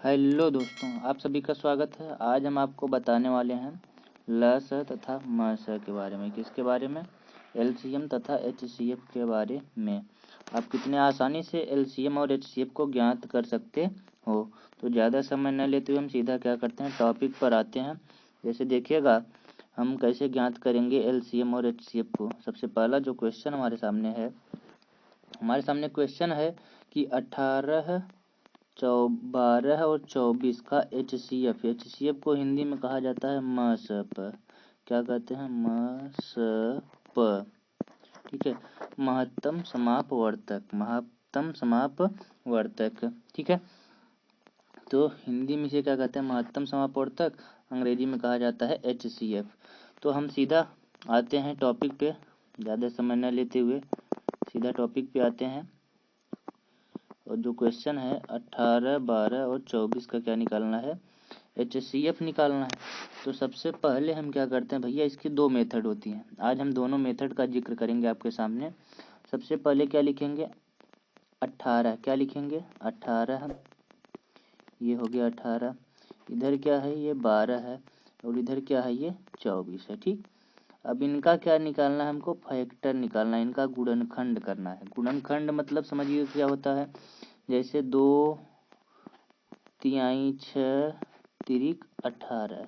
Hello दोस्तों, आप सभी का स्वागत है। आज हम आपको बताने वाले हैं ल स तथा म स के बारे में। किसके बारे में? एलसीएम तथा एचसीएफ के बारे में। आप कितने आसानी से एलसीएम और एचसीएफ को ज्ञात कर सकते हो। तो ज़्यादा समय न लेते हुए हम सीधा क्या करते हैं, टॉपिक पर आते हैं। जैसे देखिएगा हम कैसे ज्ञात करेंगे एलसीएम और एचसीएफ को। सबसे पहला जो क्वेश्चन हमारे सामने क्वेश्चन है कि 18, 12 और 24 का एचसीएफ को हिंदी में कहा जाता है मसप। क्या कहते हैं? मसप। ठीक है, महत्तम समापवर्तक। ठीक है, तो हिंदी में इसे क्या कहते हैं? महत्तम समापवर्तक। अंग्रेजी में कहा जाता है एचसीएफ। तो हम सीधा आते हैं टॉपिक पे, ज़्यादा समय न लेते हुए सीधा टॉपिक पे आते हैं। और जो क्वेश्चन है 18, 12 और 24 का क्या निकालना है? एचसीएफ निकालना है। तो सबसे पहले हम क्या करते हैं भैया, इसकी दो मेथड होती हैं। आज हम दोनों मेथड का जिक्र करेंगे आपके सामने। सबसे पहले क्या लिखेंगे? 18। क्या लिखेंगे? 18। ये हो गया 18। इधर क्या है? ये 12 है। और इधर क्या है? ये 24 है। ठीक, अब इनका क्या निकालना है? हमको फैक्टर निकालना है, इनका गुणनखंड करना है। गुणनखंड मतलब समझिए क्या होता है। जैसे 2 तिहाई 6 तिरिक 18,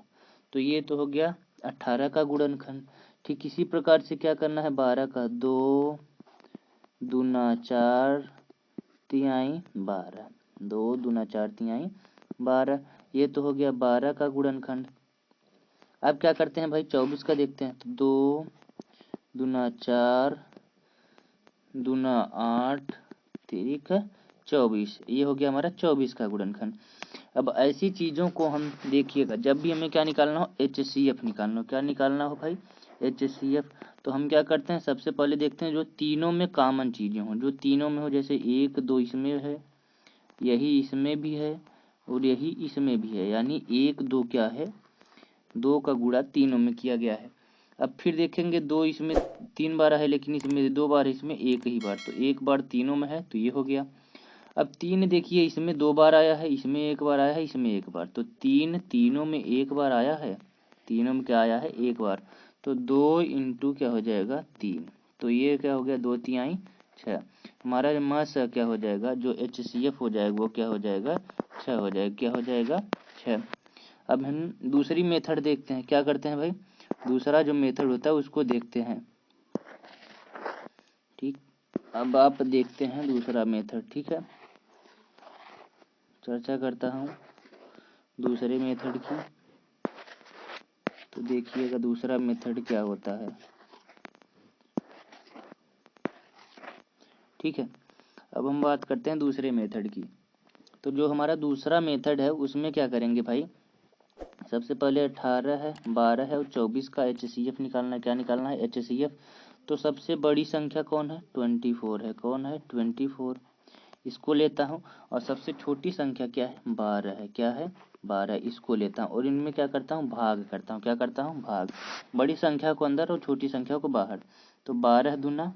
तो ये तो हो गया 18 का गुणनखंड। ठीक इसी प्रकार से क्या करना है? 12 का 2 दूना 4 तिहाई 12, 2 दूना 4 तिहाई 12, ये तो हो गया 12 का गुणनखंड। अब क्या करते हैं भाई? 24 का देखते हैं। तो 2 दूना 4 दूना 8 तिरिक 24, ये हो गया हमारा 24 का गुणनखंड। अब ऐसी चीज़ों को हम देखिएगा, जब भी हमें क्या निकालना हो? एचसीएफ निकालना हो। क्या निकालना हो भाई? एचसीएफ। तो हम क्या करते हैं? सबसे पहले देखते हैं जो तीनों में कॉमन चीज़ें हों, जो तीनों में हो। जैसे 1, 2 इसमें है, यही इसमें भी है और यही इसमें भी है, यानी 1, 2 क्या है? 2 का गुणा तीनों में किया गया है। अब फिर देखेंगे 2 इसमें 3 बार है, लेकिन इसमें 2 बार, इसमें 1 ही बार, तो 1 बार तीनों में है, तो ये हो गया। अब 3 देखिए, इसमें 2 बार आया है, इसमें 1 बार आया है, इसमें 1 बार, तो 3 तीनों में 1 बार आया है। तीनों में क्या आया है? 1 बार। तो 2 इंटू क्या हो जाएगा? 3, तो ये क्या हो गया? 2 तिहाई 6। हमारा मास क्या हो जाएगा? जो एचसीएफ हो जाएगा वो क्या हो जाएगा? 6 हो जाएगा। क्या हो जाएगा? 6। अब हम दूसरी मेथड देखते हैं। क्या करते हैं भाई? दूसरा जो मेथड होता है उसको देखते हैं। ठीक, अब आप देखते हैं दूसरा मेथड। ठीक है, चर्चा करता हूँ दूसरे मेथड की। तो देखिएगा दूसरा मेथड क्या होता है। ठीक है, अब हम बात करते हैं दूसरे मेथड की। तो जो हमारा दूसरा मेथड है उसमें क्या करेंगे भाई? सबसे पहले 18 है, 12 है और 24 का एचसीएफ निकालना है। क्या निकालना है? एचसीएफ। तो सबसे बड़ी संख्या कौन है? 24 है। कौन है? 24, इसको लेता हूँ। और सबसे छोटी संख्या क्या है? 12 है। क्या है? 12, इसको लेता हूँ। और इनमें क्या करता हूँ? भाग करता हूँ। क्या करता हूँ? भाग। बड़ी संख्या को अंदर और छोटी संख्या को बाहर। तो 12 दूना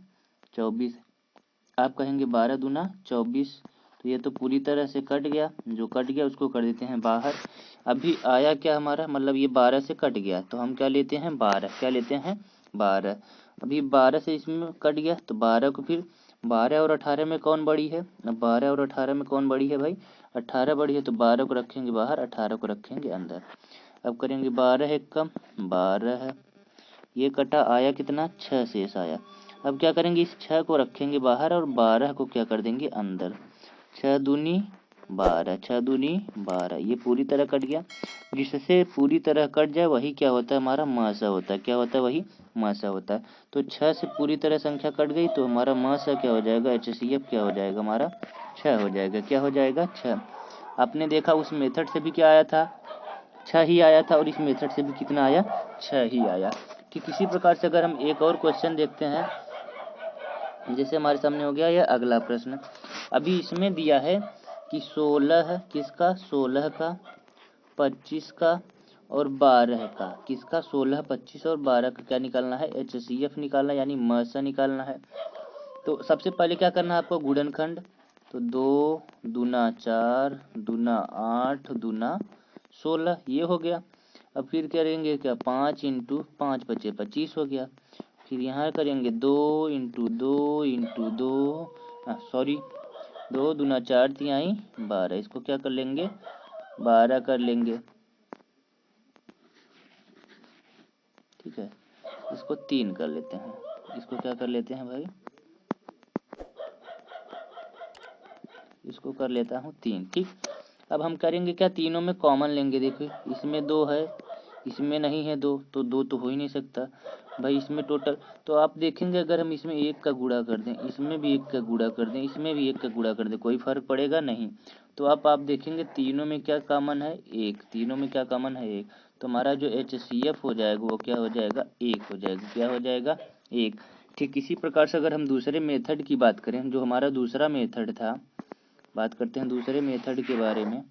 24, आप कहेंगे 12 दूना 24, तो ये तो पूरी तरह से कट गया। जो कट गया उसको कर देते हैं बाहर। अभी आया क्या हमारा? मतलब ये 12 से कट गया, तो हम क्या लेते हैं? 12। क्या लेते हैं? 12। अभी 12 से इसमें कट गया, तो 12 को फिर 12 और 18 में कौन बड़ी है? अब 12 और 18 में कौन बड़ी है भाई? 18 बड़ी है, तो 12 को रखेंगे बाहर, 18 को रखेंगे अंदर। अब करेंगे 12 एक कम 12 है, ये कटा, आया कितना? 6 शेष आया। अब क्या करेंगे? इस 6 को रखेंगे बाहर और 12 को क्या कर देंगे? अंदर। 6 दूनी 12, 6 दूनी 12, ये पूरी तरह कट गया। जिससे पूरी तरह कट जाए वही क्या होता है? हमारा मासा होता है। क्या होता है? वही मासा होता है। तो 6 से पूरी तरह संख्या कट गई, तो हमारा मासा क्या हो जाएगा? एचसीएफ क्या हो जाएगा? हमारा 6 हो जाएगा। क्या हो जाएगा? 6। आपने देखा उस मेथड से भी क्या आया था? 6 ही आया था, और इस मेथड से भी कितना आया? 6 ही आया। ठीक इसी प्रकार से अगर हम एक और क्वेश्चन देखते हैं, जैसे हमारे सामने हो गया यह अगला प्रश्न। अभी इसमें दिया है कि 16 किसका? 16 का, 25 का और 12 का। किसका? 16, 25 और 12 का क्या निकालना है? एचसीएफ निकालना है, यानी मसा निकालना है। तो सबसे पहले क्या करना है आपको? गुणनखंड। तो 2 दूना 4 दूना 8 दूना 16 ये हो गया। अब फिर करेंगे क्या, 5 इंटू 5 बचे 25 हो गया। फिर यहाँ करेंगे 2 इंटू 2 इंटू 2, सॉरी 2 दूना 4 तिहाई 12, इसको क्या कर लेंगे 12 कर लेंगे। ठीक है, इसको 3 कर लेते हैं, इसको क्या कर लेते हैं भाई, इसको कर लेता हूँ 3। ठीक, अब हम करेंगे क्या, तीनों में कॉमन लेंगे। देखिए इसमें 2 है, इसमें नहीं है 2, तो 2 तो हो ही नहीं सकता भाई। इसमें टोटल तो आप देखेंगे अगर हम इसमें 1 का गुणा कर दें, इसमें भी 1 का गुणा कर दें, इसमें भी 1 का गुणा कर दें, कोई फर्क पड़ेगा नहीं। तो आप देखेंगे तीनों में क्या कॉमन है 1, तीनों में क्या कॉमन है 1, तो हमारा जो HCF हो जाएगा वो क्या हो जाएगा 1 हो जाएगा, क्या हो जाएगा 1। ठीक इसी प्रकार से अगर हम दूसरे मेथड की बात करें, जो हमारा दूसरा मेथड था, बात करते हैं दूसरे मेथड के बारे में।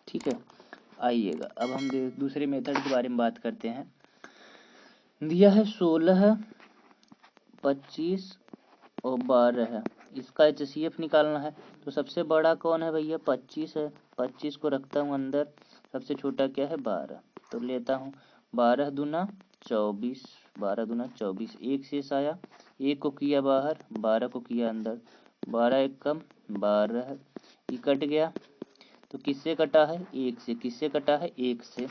ठीक है, आइएगा अब हम दूसरे मेथड के बारे में बात करते हैं। दिया है 16, 25 और 12 है, इसका HCF निकालना है। तो सबसे बड़ा कौन है भैया, 25 है, 25 को रखता हूँ अंदर, सबसे छोटा क्या है 12, तो लेता हूँ 12 दूना 24, 12 दूना 24, एक शेष आया, एक को किया बाहर, 12 को किया अंदर, 12 एक कम 12, ये कट गया। तो किससे कटा है 1 से, किससे कटा है 1 से।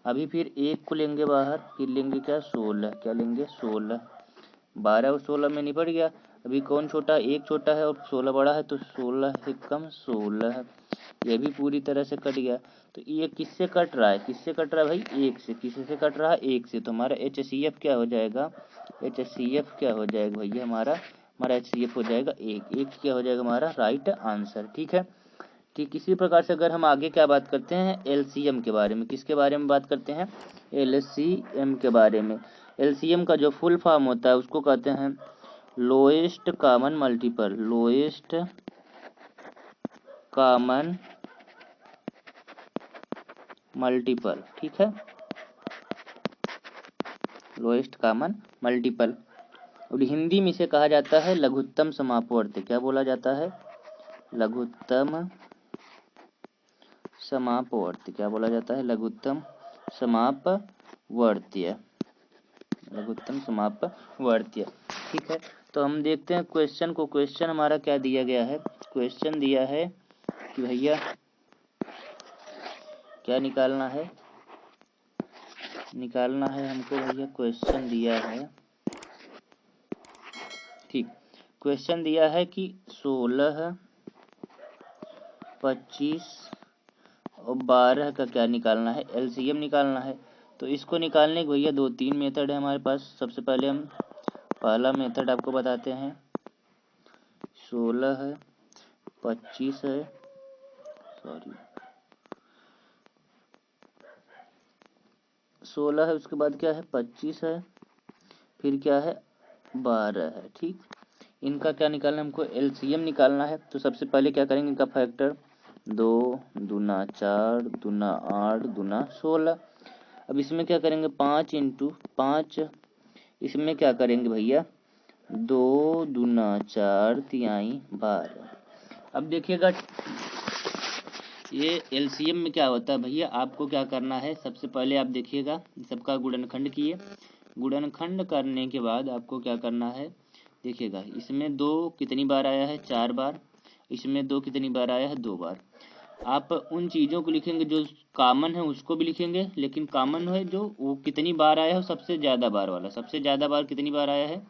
अभी फिर 1 को लेंगे बाहर, फिर लेंगे क्या 16, क्या लेंगे 16, 12 और 16 में निपट गया। अभी कौन छोटा, 1 छोटा है और 16 बड़ा है, तो 16 एक कम 16, ये भी पूरी तरह से कट गया। तो ये किससे कट रहा है, किससे कट रहा है भाई 1 से, किससे कट रहा है 1 से। तो हमारा HCF क्या हो जाएगा, HCF क्या हो जाएगा भैया, हमारा HCF हो जाएगा 1 क्या हो जाएगा हमारा राइट आंसर। ठीक है, ठीक इसी प्रकार से अगर हम आगे क्या बात करते हैं LCM के बारे में, किसके बारे में बात करते हैं LCM के बारे में। LCM का जो फुल फॉर्म होता है उसको कहते हैं lowest common multiple, lowest common multiple. ठीक है, लोएस्ट कॉमन मल्टीपल, और हिंदी में इसे कहा जाता है लघुत्तम समापवर्ती। क्या बोला जाता है, लघुत्तम समापवर्ती, क्या बोला जाता है लघुत्तम समापवर्तीय, लघुत्तम समापवर्तीय। ठीक है, तो हम देखते हैं क्वेश्चन को। क्वेश्चन हमारा क्या दिया गया है, क्वेश्चन दिया है कि भैया क्या निकालना है, निकालना है हमको भैया, क्वेश्चन दिया है। ठीक, क्वेश्चन दिया है कि 16, 25 और 12 का क्या निकालना है, LCM निकालना है। तो इसको निकालने के भैया 2-3 मेथड है हमारे पास। सबसे पहले हम पहला मेथड आपको बताते हैं, 16 है, 25 है, सॉरी 16 है, उसके बाद क्या है 25 है, फिर क्या है 12 है। ठीक, इनका क्या निकालना है हमको, LCM निकालना है। तो सबसे पहले क्या करेंगे, इनका फैक्टर 2 दूना 4 दूना 8 दूना 16। अब इसमें क्या करेंगे 5 इंटू 5, इसमें क्या करेंगे भैया 2 दूना 4 तिहाई 12। अब देखिएगा ये LCM में क्या होता है भैया, आपको क्या करना है, सबसे पहले आप देखिएगा सबका गुणनखंड किए, गुणनखंड करने के बाद आपको क्या करना है, देखिएगा इसमें 2 कितनी बार आया है 4 बार, इसमें 2 कितनी बार आया है 2 बार। आप उन चीज़ों को लिखेंगे जो कॉमन है उसको भी लिखेंगे, लेकिन कॉमन है जो वो कितनी बार आया है सबसे ज़्यादा बार वाला, सबसे ज़्यादा बार कितनी बार आया है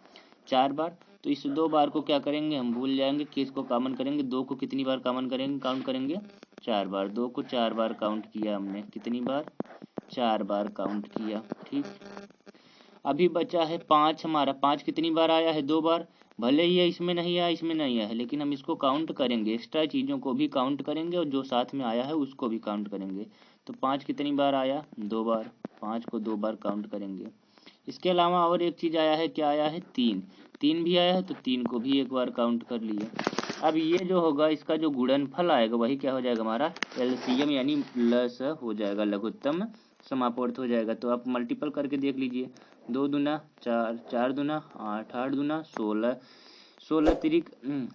4 बार। तो इस 2 बार को क्या करेंगे हम भूल जाएंगे कि इसको कॉमन करेंगे, 2 को कितनी बार कॉमन करेंगे, काउंट करेंगे 4 बार, 2 को 4 बार काउंट किया हमने, कितनी बार 4 बार काउंट किया। ठीक, अभी बचा है 5, हमारा 5 कितनी बार आया है 2 बार, भले ही है इसमें नहीं आया इसमें नहीं आया है, लेकिन हम इसको काउंट करेंगे, एक्स्ट्रा चीज़ों को भी काउंट करेंगे और जो साथ में आया है उसको भी काउंट करेंगे। तो 5 कितनी बार आया 2 बार, 5 को 2 बार काउंट करेंगे। इसके अलावा और एक चीज़ आया है, क्या आया है 3, 3 भी आया है, तो 3 को भी एक बार काउंट कर लिए। अब ये जो होगा इसका जो गुणनफल आएगा वही क्या हो जाएगा हमारा एलसीएम यानी लस हो जाएगा, लघुत्तम समापवर्त हो जाएगा। तो आप मल्टीपल करके देख लीजिए, 2 दूना 4, 4 दूना 8, 8 दूना 16, 16 तिरिक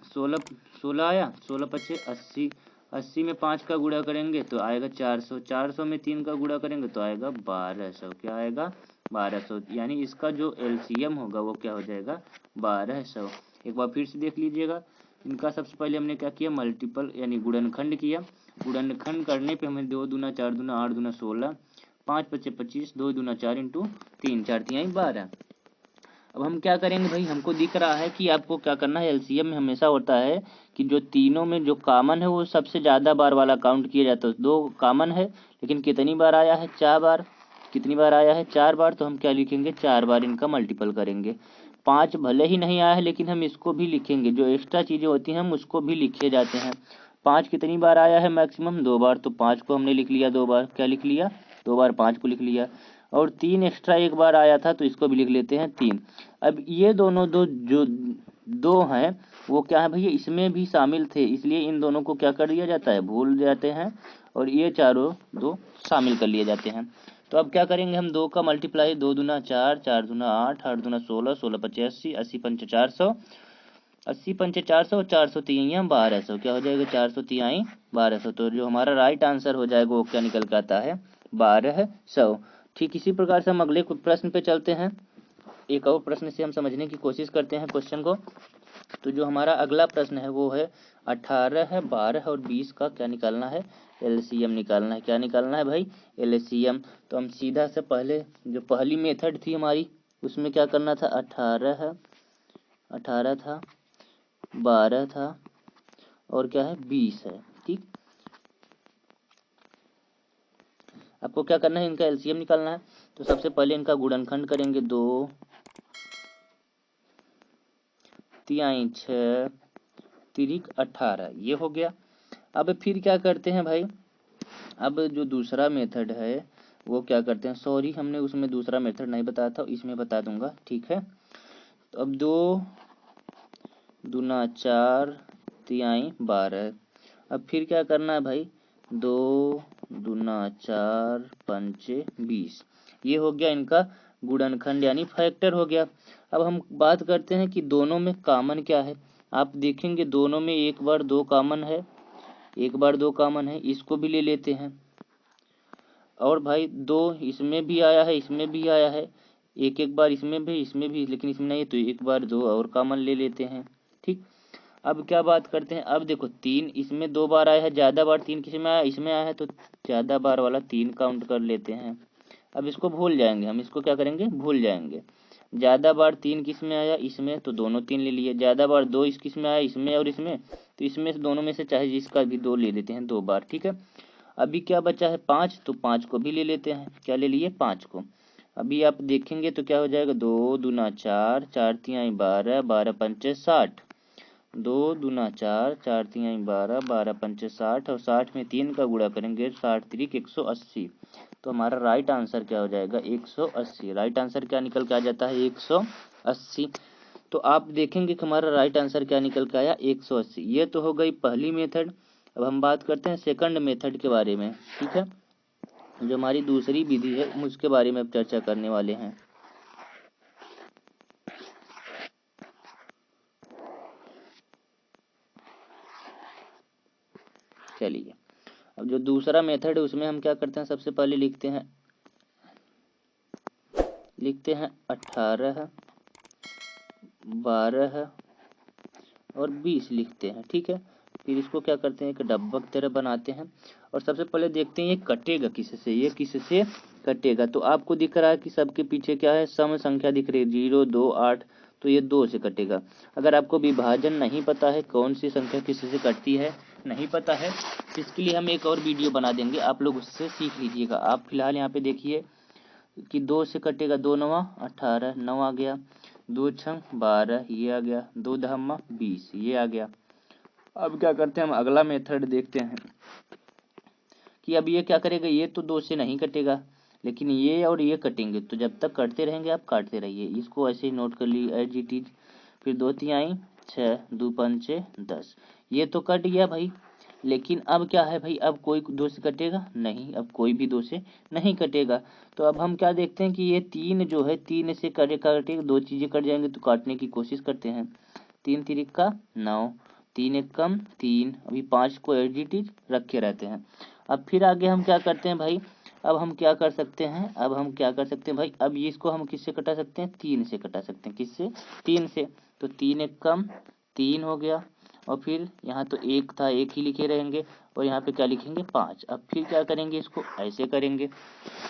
16 16 आया, 16 पचे 80, 80 में 5 का गुणा करेंगे तो आएगा 400, 400 में 3 का गुणा करेंगे तो आएगा 1200। क्या आएगा 1200, यानी इसका जो एलसीएम होगा वो क्या हो जाएगा 1200। एक बार फिर से देख लीजिएगा, इनका सबसे पहले हमने क्या किया मल्टीपल यानी गुणनखंड किया। गुणनखंड करने पे हमें 2 दूना 4 दूना 8 दूना 16, 5 पचे 25, 2 दूना 4 इंटू 3, 4 तिहाई 12। अब हम क्या करेंगे भाई, हमको दिख रहा है कि आपको क्या करना है, एलसीएम में हमेशा होता है कि जो तीनों में जो कॉमन है वो सबसे ज़्यादा बार वाला काउंट किया जाता है। 2 कॉमन है लेकिन कितनी बार आया है 4 बार, कितनी बार आया है 4 बार, तो हम क्या लिखेंगे 4 बार इनका मल्टीपल करेंगे। 5 भले ही नहीं आया है लेकिन हम इसको भी लिखेंगे, जो एक्स्ट्रा चीज़ें होती हैं हम उसको भी लिखे जाते हैं। 5 कितनी बार आया है मैक्सिमम 2 बार, तो 5 को हमने लिख लिया 2 बार, क्या लिख लिया 2 बार 5 को लिख लिया। और 3 एक्स्ट्रा 1 बार आया था तो इसको भी लिख लेते हैं 3। अब ये दोनों जो दो हैं वो क्या है भैया इसमें भी शामिल थे, इसलिए इन दोनों को क्या कर दिया जाता है भूल जाते हैं और ये चारों 2 शामिल कर लिए जाते हैं। तो अब क्या करेंगे हम 2 का मल्टीप्लाई, 2 दूना 4, 4 दूना 8, 8 दूना 16, 16 पचे 80, 80 पंचे 400, 80 पंचे 400 और 400 तिहाई 1200। क्या हो जाएगा 400 तिहाई 1200। तो जो हमारा राइट आंसर हो जाएगा वो क्या निकल के आता है 1200। ठीक इसी प्रकार से हम अगले प्रश्न पे चलते हैं। एक और प्रश्न से हम समझने की कोशिश करते हैं क्वेश्चन को। तो जो हमारा अगला प्रश्न है वो है 18, 12 और 20 का क्या निकालना है एलसीएम निकालना है। क्या निकालना है भाई एलसीएम। तो हम सीधा से पहले जो पहली मेथड थी हमारी उसमें क्या करना था 18 था, 12 था और क्या है 20 है। ठीक, आपको क्या करना है इनका एलसीएम निकालना है। तो सबसे पहले इनका गुणनखंड करेंगे, 2 तिहाई 6 तिरिक 18, ये हो गया। अब फिर क्या करते हैं भाई, अब जो दूसरा मेथड है वो क्या करते हैं, सॉरी हमने उसमें दूसरा मेथड नहीं बताया था, इसमें बता दूंगा, ठीक है। तो अब 2 दूना 4 तिहाई 12। अब फिर क्या करना है भाई 2 दूना 4 पंचे 20, ये हो गया इनका गुणनखंड यानी फैक्टर हो गया। अब हम बात करते हैं कि दोनों में कॉमन क्या है। आप देखेंगे दोनों में एक बार 2 कॉमन है, एक बार 2 कॉमन है, इसको भी ले लेते हैं। और भाई 2 इसमें भी आया है, इसमें भी आया है, एक एक बार इसमें भी, लेकिन इसमें नहीं है तो एक बार 2 और कॉमन ले लेते हैं। ठीक, अब क्या बात करते हैं, अब देखो 3 इसमें 2 बार आया है, ज़्यादा बार 3 किसी में आया, इसमें आया है तो ज़्यादा बार वाला 3 काउंट कर लेते हैं। अब इसको भूल जाएंगे हम, इसको क्या करेंगे भूल जाएंगे। ज़्यादा बार 3 किस में आया इसमें, तो दोनों 3 ले लिए। ज़्यादा बार 2 इस किस में आया इसमें और इसमें, तो इसमें से दोनों में से चाहे जिसका भी 2 ले लेते हैं 2 बार। ठीक है, अभी क्या बचा है 5, तो 5 को भी ले लेते हैं। क्या ले लिए 5 को। अभी आप देखेंगे तो क्या हो जाएगा 2 दूना 4, 4 तिहाई 12, 12 पंचे 60, 2 दूना 4, 4 तिहाई 12, 12 पंचे 60 और 60 में 3 का गुणा करेंगे 60 तिरिक 180। तो हमारा राइट आंसर क्या हो जाएगा 180। राइट आंसर क्या निकल के आ जाता है 180। तो आप देखेंगे कि हमारा राइट आंसर क्या निकल के आया 180। ये तो हो गई पहली मेथड। अब हम बात करते हैं सेकंड मेथड के बारे में। ठीक है, जो हमारी दूसरी विधि है उसके बारे में अब चर्चा करने वाले हैं। चलिए, अब जो दूसरा मेथड है उसमें हम क्या करते हैं, सबसे पहले लिखते हैं 18, 12 और 20 लिखते हैं। ठीक है, फिर इसको क्या करते हैं एक डब्बा की तरह बनाते हैं और सबसे पहले देखते हैं ये कटेगा किससे, ये किससे कटेगा। तो आपको दिख रहा है कि सबके पीछे क्या है सम संख्या दिख रही है 0, 2, 8, तो ये 2 से कटेगा। अगर आपको विभाजन नहीं पता है कौन सी संख्या किससे कटती है नहीं पता है, इसके लिए हम एक और वीडियो बना देंगे, आप लोग उससे सीख लीजिएगा। आप फिलहाल यहाँ पे देखिए कि 2 से कटेगा 2 9 18, 9 आ गया, 2 6 12 ये आ गया, 2 10 20 ये आ गया। अब क्या करते हैं हम अगला मेथड देखते हैं कि अब ये क्या करेगा, ये तो 2 से नहीं कटेगा लेकिन ये और ये कटेंगे, तो जब तक कटते रहेंगे आप काटते रहिए, इसको ऐसे ही नोट कर ली एज इट इज। फिर 2 तिहाई 6 2 5 10, ये तो कट गया भाई। लेकिन अब क्या है भाई, अब कोई 2 से कटेगा नहीं, अब कोई भी 2 से नहीं कटेगा। तो अब हम क्या देखते हैं कि ये 3 जो है 3 से कटेगा, 2 चीज़ें कट जाएंगे तो काटने की कोशिश करते हैं। 3 3 का 9, 3 1 कम 3, अभी 5 को एज इट इज रखे रहते हैं। अब फिर आगे हम क्या करते हैं भाई, अब हम क्या कर सकते हैं, अब हम क्या कर सकते हैं भाई, अब ये इसको हम किससे कटा सकते हैं, 3 से कटा सकते हैं। किससे, 3 से। तो 3 1 कम 3 हो गया, और फिर यहाँ तो 1 था, 1 ही लिखे रहेंगे, और यहाँ पे क्या लिखेंगे 5। अब फिर क्या करेंगे, इसको ऐसे करेंगे।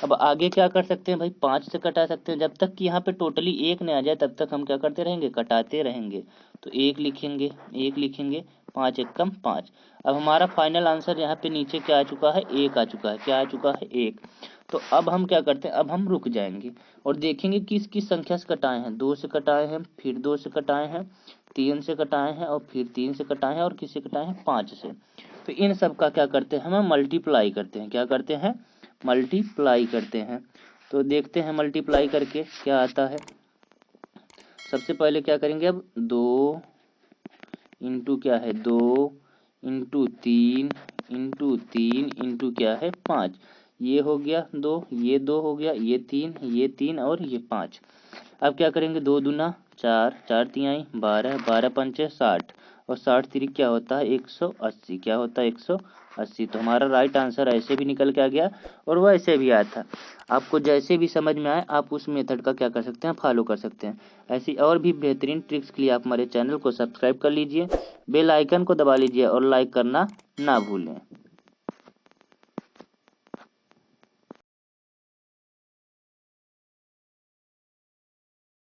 अब आगे क्या कर सकते हैं भाई, 5 से कटा सकते हैं, जब तक कि यहाँ पे टोटली 1 नहीं आ जाए तब तक हम क्या करते रहेंगे, कटाते रहेंगे। तो 1 लिखेंगे, 1 लिखेंगे, 5 1 कम 5। अब हमारा फाइनल आंसर यहाँ पे नीचे क्या आ चुका है, 1 आ चुका है। क्या आ चुका है, 1। तो अब हम क्या करते हैं, अब हम रुक जाएंगे और देखेंगे किस किस संख्या से कटाए हैं। 2 से कटाए हैं, फिर 2 से कटाए हैं, 3 से कटाए हैं, और फिर 3 से कटाए हैं, और किससे कटाए हैं, 5 से। तो इन सब का क्या करते हैं, हम मल्टीप्लाई करते हैं। क्या करते हैं, मल्टीप्लाई करते हैं। तो देखते हैं मल्टीप्लाई करके क्या आता है। सबसे पहले क्या करेंगे, अब 2 इंटू क्या है, 2 इंटू 3 इंटू 3 इंटू क्या है 5। ये हो गया 2, ये 2 हो गया, ये 3, ये 3 और ये 5। अब क्या करेंगे, 2 दूना 4, 4 तिहाई 12, 12 पंचे 60, और 60 तिरिक क्या होता है 180। क्या होता है 180। तो हमारा राइट आंसर ऐसे भी निकल के आ गया और वैसे भी आया था। आपको जैसे भी समझ में आए आप उस मेथड का क्या कर सकते हैं, फॉलो कर सकते हैं। ऐसी और भी बेहतरीन ट्रिक्स के लिए आप हमारे चैनल को सब्सक्राइब कर लीजिए, बेल आइकन को दबा लीजिए और लाइक करना ना भूलें।